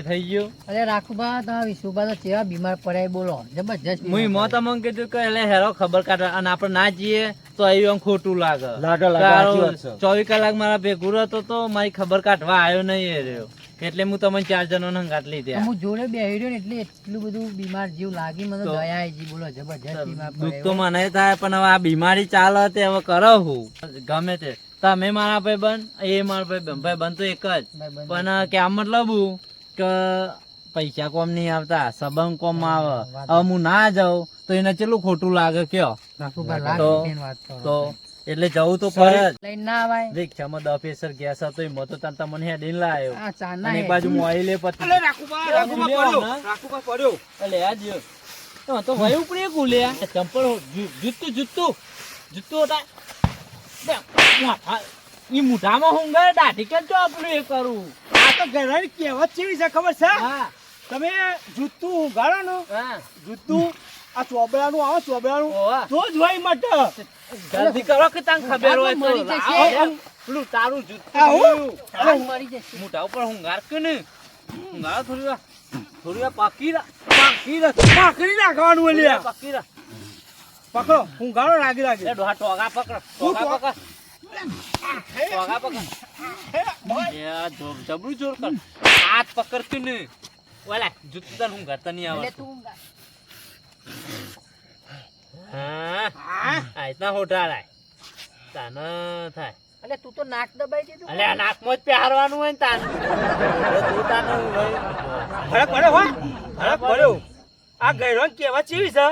થઈ ગયું. અરે રાખુબા તમે વિશુબા તો કેવા બીમાર પડ્યા બોલો જબરજસ્ત હું મોત અમંગ કીધું કે એટલે હેરો ખબર કાઢે અને આપણે ના જઈએ તો એવું ખોટું લાગે. તારો 24 કલાક મારા ભેગું રહેતો તો મારી ખબર કાઢવા આવ્યો નહીં એ રહ્યો એટલે હું તમને 4 જણોને હંગાત લીધી. હું જોડે બેહી રહ્યો ને એટલે એટલું બધું બીમાર જેવું લાગી મને દયા આવી ગઈ બોલો જબરજસ્ત બીમાર દુઃખ તો મને થાય પણ હવે આ બીમારી ચાલે તે હવે કરો હું ગમે તે તમે મારા ભાઈબંધ એ મારા ભાઈબંધ તો એક જ પણ કે આમ મતલબ કે પૈસા કોમ નહીં આવતા સંબંધ કોમ આવે હવે હું ના જાઉં તો એને કેટલું ખોટું લાગે કયો તો એટલે જવું તો પડે લઈને ના આવાય રિક્ષામાં 10 પેસર ગેસ હતો એમાં તો તમને હેડીને લાવ્યો અને એક બાજુ મોઈલે પછી રાખુબા પડ્યો એટલે આ જો તો ભાઈ ઉપરે ગુલ્યા ચંપલ જૂતું હતા ઈ મુઠામાં હુંગર દાઢી કેમ તો આપણું એ કરું. આ તો ઘરની કહેવત કેવી છે ખબર છે? હા તમે જૂતું ઉગાડો ને હા જૂતું આ ચોબડાનું આવે ચોબડાનું ઓવા. તો જ હોય મટ જલ્દી કરો કે તને ખબર હોય તો મરી જશે. લાવો. પેલું તારું આવું? જૂતું મરી જશે મોઢા ઉપર હુંગાર કે ને હુંગાર થોડી વાર પાકી નાખવાનું ઓલિયા પાકી રા પકડો હું ગાળો લાગી એ ડોહા ટોગા પકડ એ આ જબરું જોર કર હાથ પકડ કે ને ઓલા જૂતું તને હુંગાર તને નહીં આવે એટલે તું હા આયતા હોટા લાય તાને થાય એટલે તું તો નાક દબાઈ દીધું અલે આ નાકમાં જ પહેરવાનું હોય ને તાને તું તાને ફરક પડ્યો હો ફરક પડ્યો આ ગયરોન કહેવત કેવી છે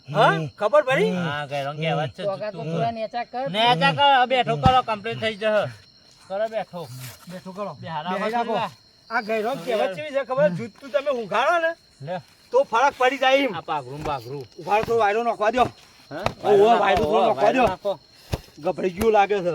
હા ખબર પડી હા ગયરો કહેવત છે ટોગા તો પૂરા નેચા કર નેચા કર બેઠો કરો કમ્પ્લીટ થઈ જશે કરો બેઠો કરો બેહારા આ ગયરોન કહેવત કેવી છે ખબર જૂતું તમે ઉઘાડો ને લે તો ફરક પડી જાય એમ આ પાઘરું ઉઘાડો તો વાયરો નાખવા દો હા ઓહો વાયરો થોડો નાખવા દો નાખો. ગભરાઈ ગયું લાગે છે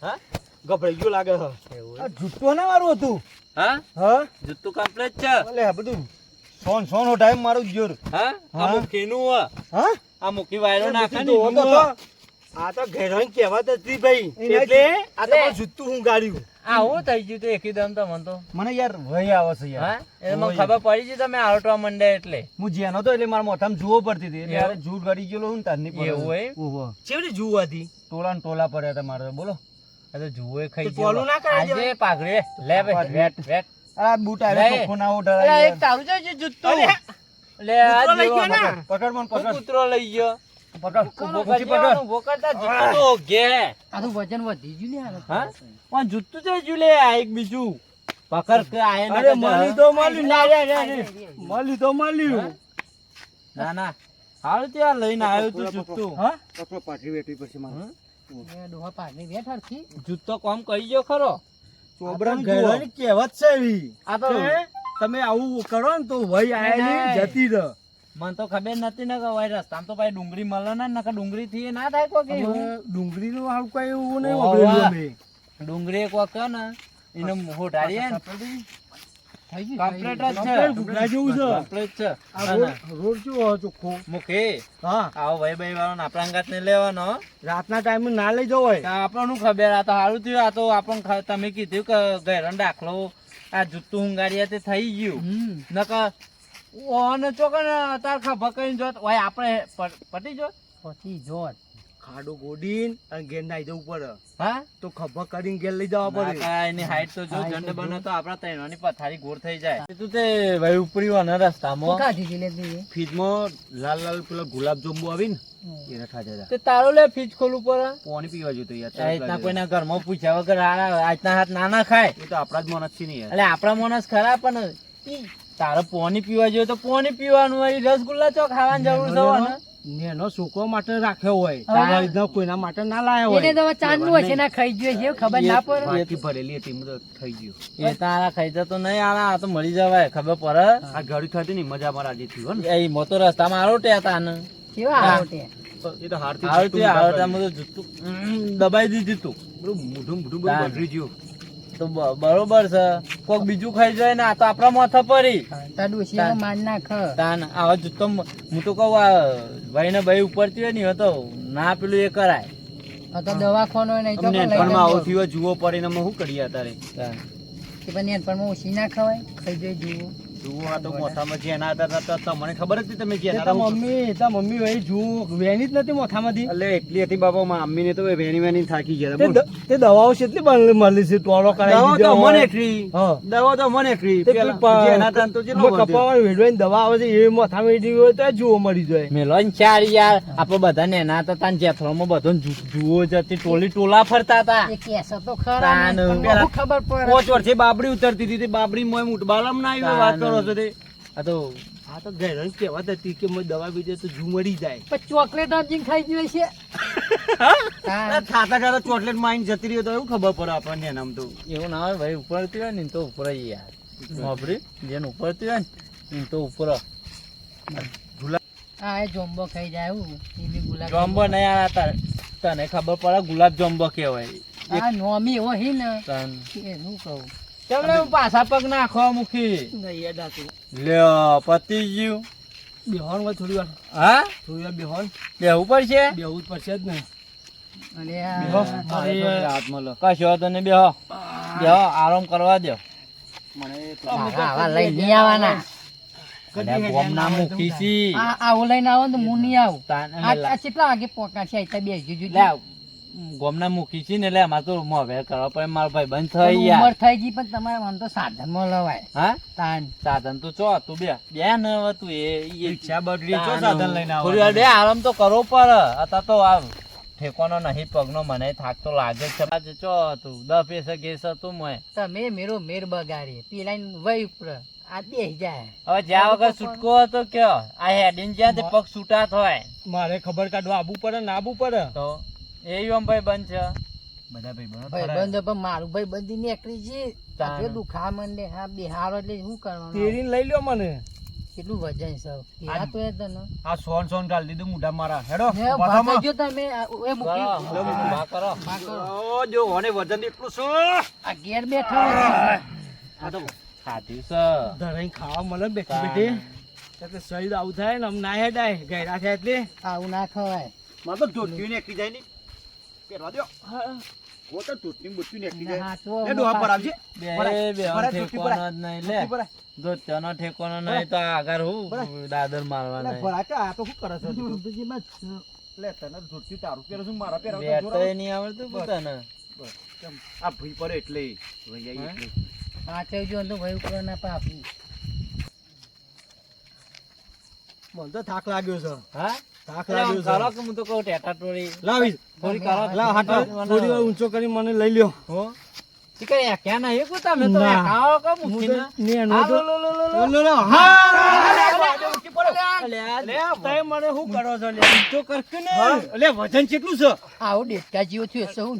હા ગભરાઈ ગયું લાગે છે એવું આ જૂતો ના મારું હતું હા હા જૂતું કમ્પ્લીટ છે એટલે બધું સોન નો ટાઈમ મારું જોર હા આ મુખીનું હે. હા આ મુખી વાયરો નાખે ને બધું તો આ તો ઘેરોન કહેવત હતી ભાઈ એટલે આ તો મારું જૂતું હું ગાડ્યું આવું થઈ ગયું તો એકદમ તો મન તો મને યાર વહી આવે છે યાર હા એટલે મને ખબર પડી ગઈ તમે આલટવા મંડે એટલે હું જેનો તો એટલે મારા મોઢામાં જુઓ પડતી હતી એટલે યાર જૂ ગળી ગયેલો હું તારની પર એવું હોય? ઓહો ચેવડી જુઓ હતી ટોલા ને ટોલા પડ્યા હતા મારે બોલો આ તો જુએ ખાઈ તો ટોલું ના કરાય આજે પાઘડે લે બે વેટ વેટ આ બૂટ આવે લે. ચોખ્ખો ના અરે ઉડાય એક તારું છે જૂતું લે આ કૂતરો લઈ જેવો ગયો ને? પકડ. પકડ મન કોઈ પકડ કૂતરો લઈ ગયો પકડ ઉભો ઊંચી કરજો, પકડ ઉભો કરતા જૂતું તો ઘે આ તો વજન વધી ગયું ને હાલ હા પણ જૂતું છે જુ લે આ એક બીજું પકડ કે આયે ના અરે કરજે, મળી હા? તો મળ્યું ના રે મળી તો મળ્યું ના ના હાલ ત્યાં લઈને આવ્યો તું જૂતું હા પકડો પાટરી વેટવી પછી મારે હમ? એ ડોહા પાઘડી બેઠ હરખી જૂતો કોમ કરી ગયો ખરો ચોબરાની ઘેરાની કહેવત છે એવી આ તો કે તમે આવું કરો ને તો વહી આયેલી જતી રહે મને તો ખબર નથી ને કે ભાઈ રસ્તામાં તો ભાઈ ડુંગળી મળે ને નકર ડુંગળી થી ના થાય કોઈ કે એવું. ડુંગળી નું હાલ કઈ એવું નહીં ઓવા. વાપરેલું અમે ડુંગળી એક વખત ને એને હોટાડીએ ને થઈ ગયું કમ્પ્લીટ જ છે કમ્પ્લીટ ભૂખલા જેવું છે. કમ્પ્લીટ છે આ રોડ કેવો હોય ચોખ્ખો મુખી હા આવો ભાઈ ભાઈ વાળો આપણા અંગાત ને લેવાનો હો. રાતના ટાઈમે ના લઈ જવો હોય તો આપણને ખબર આ તો સારું થયું આ તો આપણને તમે કીધું કે ઘેરનો દાખલો આ જૂતું હુંગાડીએ તે થઈ ગયું નકર ઓને ચોકન તાર ખભા કઈ જોત ઓય આપણે પટી જોત પછી જોત ખાડો ગોડીન અને ઘેર નાઈ જવું પડે હા તો ખભા કરીને ઘેર લઈ જવા પડે ના, એની હાઈટ તો જો જંડ બને તો આપણા તૈણવાની પથારી ગોળ થઈ જાય તું તે ભાઈ ઉપરી વાના રસ્તામાં કાઢી જીલેબી ફ્રીજમાં લાલ લાલ પેલા ગુલાબ જાંબુ આવી ને એને ખાધા હતા તે તારો લે ફીજ ખોલવું પડે પાણી પીવા જોતો યાર આ રીતના કોઈના ઘરમાં પૂછ્યા વગર આજના હાથ ના ખાય એ તો આપણા જ માણસ છે ને યાર એટલે આપણા માણસ ખરા પણ ઈ તારે પાણી પીવા જોઈએ તો પાણી પીવાનું હોય રસગુલ્લા ચો ખાવાની જરૂર છે ને નેનો છોકરો માટે રાખ્યો હોય હા. તારા રીતના કોઈના માટે ના લાયા એને હોય તો ચાંદનું હશે ના ખાઈ જોઈએ છે ખબર ના પડે વાટકી ભરેલી હતી એમાં તો થઈ ગયું એ તારા ખાઈ તો નહીં આ તો મળી જવાય ખબર પડે આ ઘડી ખાતી ને મજા મારા આજે થયું હો ને એ મોતો રસ્તામાં આરો ટેતા તાને કેવા આરોટે એ તો હારથી આવડતા જૂતું દબાઈ દીધું તું મોઢું મોઢું બધું બગડી ગયું તો બરોબર છે કોક બીજું ખાઈ જાય ને આ તો આપણા માથે પડી તાર ડોશીને માર નાખ તાન આવા જૂતો હું તો કહું આ ભાઈ ને ભાઈ ઉપરથી હોય ને હવે તો ના પેલું એ કરાય આ તો દવાખાનો નહીં તો અમને લઈ પણ જજો. આવું થયું જુઓ પડે ને અમે શું કરીએ અત્યારે તાન. એ પણ નેનપણમાં ઓછી ના ખવાય ખાઈ જોઈ જુઓ જુઓ આ તો મોથામાં જેના હતા તમને ખબર હતી તમે જેના મમ્મી ભાઈ જુઓ વેની જ નથી મોથામાંથી એટલે એટલી હતી બાપા મમ્મી ને તો વેની થાકી ગયા તે દવાઓ કેટલી મળી છે ટોળો દવા તો મને ફ્રી હા. દવા તો મને ફ્રી જેના હતા તો જેટલો વધ્યો. કપાવા વેડવાની દવા આવે છે એ મોથામાં વેડી હોય તો જુઓ મળી જાય મેલો ને ચાર યાર આપડે બધા નેના હતા તાન જેથરોમાં બધો જુઓ જતી ટોલા ફરતા હતા એ કેસો તો ખરા તાન. ને, પણ બહુ ખબર પડે 5 વર્ષે બાબડી ઉતરતી હતી તે બાબડી મોય મુઠબાલમ ના આવી વાત કરો છો તે આ તો આ તો ગેરંટી કહેવત હતી કે મને દવા બીજે તો જુ મળી જાય પણ ચોકલેટ આપીને ખાઈ જોઈએ છે ખાતા ખાતા ચોકલેટ માં આઈને જતી રહી તો એવું ખબર પડે આપણને એનામ તો એવું ના હોય ભાઈ ઉપરથી હોય ને તો ઉપર જ યાર બાપરી જેને ઉપરથી હોય ને તો ઉપર હા એ જોમ્બો ખાઈ જાય એવું એ બી ગુલાબ જોમ્બો નહીં આ તને ખબર પડે ગુલાબ જોમ્બો કેવાય આ નોમી એવો હી ને તન કે શું કહું તમને પાછા પગ નાખવા મૂકી યાદ હતું લ્યો પતિ ગયું બેહોન હોય થોડી વાર હા થોડી વાર બેહોન બેહવું પડશે બેહવું જ પડશે જ ને અને બેહો. આ મારે થોડી રાહત મળે કશો વાંધો નહીં બેહો બેહો આરામ કરવા દો આવા લઈ નહીં આવવાના અલ્યા ગોમના મૂકી છી આવું લઈને આવો ને હું નહીં આવું તાન આ કેટલા વાગે પોકા છે આ બે જુજુ લે ગોમના મૂકી છી ને એટલે અમારે તો મોવેર કરવા પડે મારો ભાઈ બંધ થઈ યાર ઉંમર થઈ ગઈ પણ તમારે મને તો સાધનમાં લવાય હા તાન સાધન તો ચો તું બે ને હવે તું રિક્ષા બગડી ચો સાધન લઈને આવો થોડી વાર બે આરામ તો કરવો પડે અત્યારે તો આ ઠેકોનો નહીં પગનો મને થાક તો લાગે જ છે આજે ચો તું 10 પૈસા ગેસ હતું મોય તમે મેરો મેર બગાડી પીલાઈ વહી ઉપર આ બેસી જાય હવે જ્યાં વગર છૂટકો હતો કયો આ હેડીને જ્યાં તે પગ છૂટા થાય મારે ખબર કાઢવા આબુ પડે ને આબુ પડે તો એ ભાઈ બંધ છે બધા ભાઈ બનો ભાઈ બંધ પણ મારું ભાઈ બંધી નીકળી છે તાન. આપણે દુખા મંડે હા બિહારો એટલે શું કરવાનું તેરીને લઈ લ્યો મને કેટલું વજન છે કેવા તો એ તને આ સોન ગાલ દીધું મુઢા મારા હેડો ને પાછામાં. ભાગજો તમે એ મૂકી કરો બા કરો બા કરો. ઓ જો ઓને વજન એટલું છે આ ઘેર બેઠો હોય. આ તો ખાધું છે ધરાઈ ખાવા મળે બેઠી બેઠી એટલે શરીર આવું થાય ને આમ ના હેડાય ગયરા થાય એટલે આવું ના ખવાય માર તો ધોતી ને એકલી જાય ની પહેરવા દો ઓ તો ધોતી બુટી ને એકલી જાય હાચવો એ ડોહા પર આવજે બે ભરાય, બે ભરાય, ધોતી ઠેકોનો જ નહીં લે ધોતી ભરાય. જો તેનો ઠેકોનો નહીં તો આગળ હું દાદર મારવા લે નહીં ભરાય કે આ તો શું કરે છે બીજી બાજુ. લે તને ધોતી તારું પહેરું છું મારા પહેરવા તો જોર બેટય આવે. નહીં આવડતું પોતાને બસ, કેમ? આ ભૂઈ પડે એટલે વૈયા હા? એટલે સાચવજો ને તો ભાઈ ઉપર ના પાપી મને તો થાક લાગ્યો છે હા થાક એટલે આમ લાગ્યો કરો છે કે હું તો કહું ટેટા ટોળી લાવી થોડી કરો લાવ હાથ થોડી વાર ઊંચો કરી મને લઈ લ્યો હો ઈ કઈ એક્યા નહીં કો તમે તો ના. એકાવો કો હું મૂકીને તો નેનો આ તો- લો, લો, લો, લો, લો. લો, લો, હા અલ્યા, લે તમે મને શું કરો છો લે તો કરશું ને એટલે વજન કેટલું છે આવું ડેટકા જેવો થયો છે હું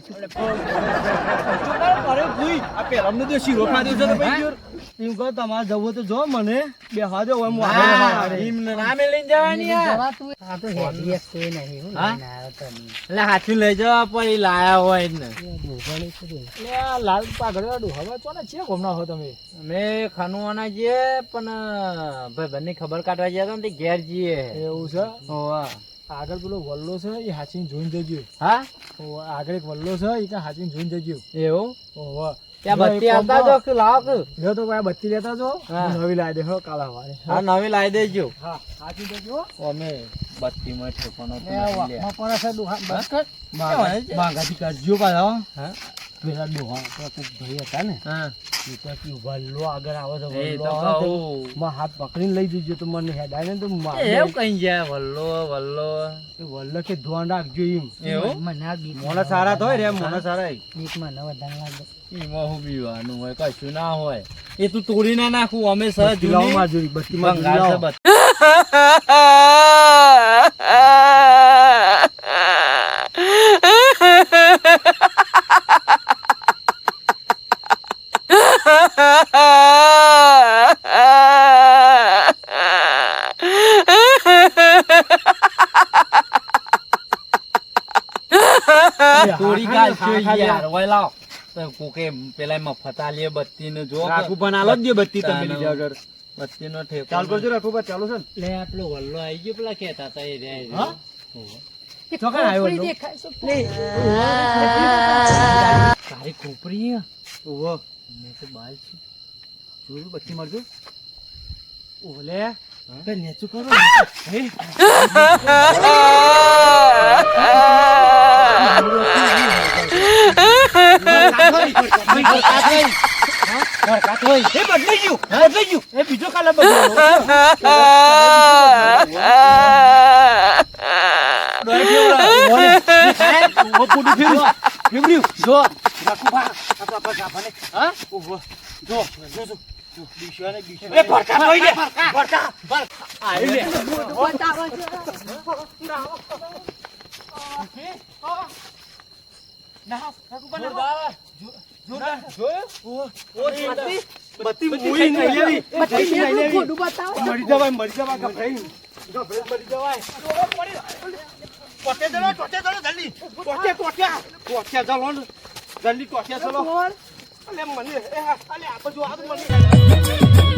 અરે ભૂઈ આ પહેરવાનું તો શીરો ખાધો છે તો ભાઈ જોર. એમ કહો તમારે જવું તો જો મને બે હાજો હોય હું હા, આગળ એમ નામે લઈને જવાની યાર. જવાતું હોય. આ તો હેડી એક કોઈ નહીં હું હા? લઈને આવ્યો તમે એટલે હાથું લઈ જવા પડી લાયા હોય જ ને લે આ લાલ પાઘડી હવે ચોને છે ઘૂમના હો તમે અમે ખાનુવાના જઈએ પણ ભાઈ બંને ખબર કાઢવા ગયા હતા ને તે ઘેર જઈએ એવું છે હોવા. આગળ પેલો વલ્લો છે એ હાચીને જોઈને જજો હા આગળ એક વલ્લો છે એ કાંઈ હાચીને જોઈને જજો એવું ઓહો ત્યાં બત્તી આવતા જો કે લાવો કે લ્યો તો ભાઈ બત્તી લેતા જો હા. નવી લાવી દે હો કાલા વાળી હા નવી લાવી દેજો હા હાચી દેજો અમે બત્તીમાં ઠેકોનો તો લે નથી લે. વાહમાં પડે છે દુહા બસ કર બાગાથી કરજો પાછા હા પેલા ડોહા પેલા કોક ભાઈ હતા ને હા એ ત્યાંથી વલ્લો આગળ આવે છે એ વલ્લો તો આવે છે. કહું. માં હાથ પકડીને લઈ જજો તો મને હેડાય ને તો એવું કઈ જાય વલ્લો વલ્લો વલ્લો કે ધ્યાન રાખજો એમ એવું મને આ બીક મોણા સારા તો હોય રે મોણા સારા બીક મને વધારે લાગે એમાં હું બીવાનું હોય કશું ના હોય એ તું તોડી ના નાખું અમે સહ બત્તી લાવો જૂની માજુરી બત્તી માં ભંગાર છે લાવો બત્તી. તોડી કાઢશો યાર ઓય લાવ તો કોકે પેલા મફત આલીએ બત્તી ને જો રાખું પણ આલો જ દે બત્તી તમે લીધા વગર બત્તી નો ઠેકો ચાલ કરજો રાખું બસ ચાલુ છે ને લે આપલો વલ્લો આવી ગયો પેલા કેતા હતા એ રે હા? એ ચોકન આવ્યો ખોપરી વલ્લો? દેખાય છે. તારી ખોપરી ઓહો મેં તો બાલ છું જોયું પછી મળજો ઓલે બે નેચું કરો હે એ બદલાઈ ગયું એ બીજો કાલે બત્તી મૂવી નહીં લેવી ખોટું બતાવો મરી જવાય ગભરાઈ મરી જવાય ટોટે ચલો જલ્દી ટોટે ચલો ને જલ્દી ટોટે ચલો અલે મને અલે આ બધું મને